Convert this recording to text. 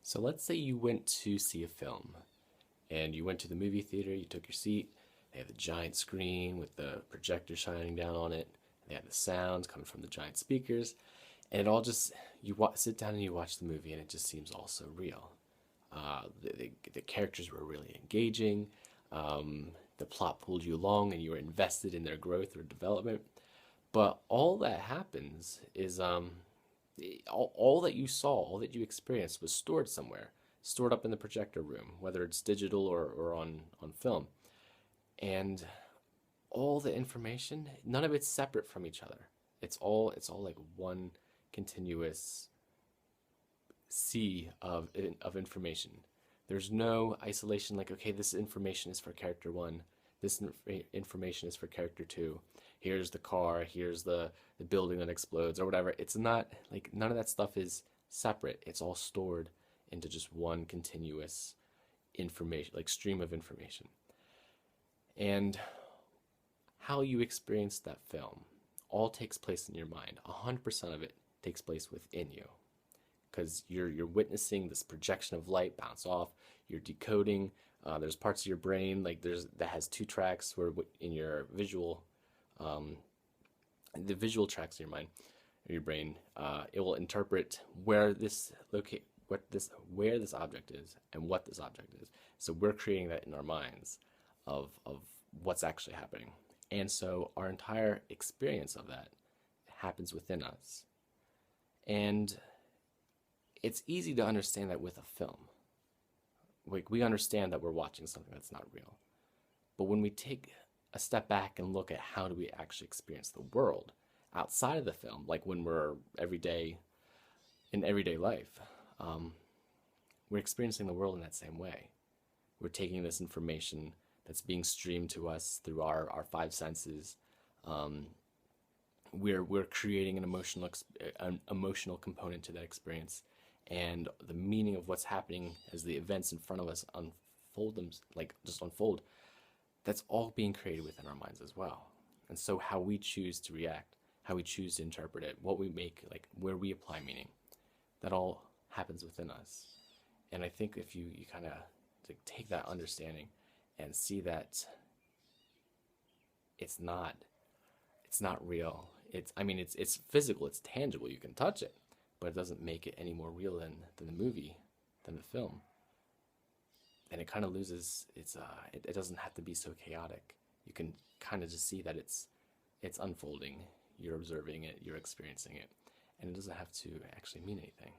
So let's say you went to see a film and you went to the movie theater, you took your seat, they have the giant screen with the projector shining down on it, they have the sounds coming from the giant speakers, and it all just, sit down and you watch the movie and it just seems all so real. The characters were really engaging, the plot pulled you along and you were invested in their growth or development. But all that happens is all that you saw, all that you experienced was stored somewhere, stored up in the projector room, whether it's digital or on film. And all the information, none of it's separate from each other. It's all like one continuous sea of information. There's no isolation like, okay, this information is for character one, this information is for character two. Here's the car, here's the building that explodes or whatever. It's not like none of that stuff is separate. It's all stored into just one continuous information, like stream of information. And how you experience that film all takes place in your mind. 100% of it takes place within you because you're witnessing this projection of light bounce off. You're decoding. There's parts of your brain that has two tracks where in your visual, the visual tracks in your mind, in your brain, it will interpret where this where this object is and what this object is. So we're creating that in our minds of what's actually happening. And so our entire experience of that happens within us. And it's easy to understand that with a film. Like we understand that we're watching something that's not real. But when we take a step back and look at how do we actually experience the world outside of the film, like when we're in everyday life, we're experiencing the world in that same way. We're taking this information that's being streamed to us through our five senses. We're creating an emotional component to that experience, and the meaning of what's happening as the events in front of us unfold. That's all being created within our minds as well. And so how we choose to react, how we choose to interpret it, what we make, like where we apply meaning, that all happens within us. And I think if you kind of take that understanding and see that it's not real. It's physical, it's tangible, you can touch it, but it doesn't make it any more real than the movie, than the film. And it kind of loses it doesn't have to be so chaotic. You can kind of just see that it's unfolding, you're observing it, you're experiencing it, and it doesn't have to actually mean anything.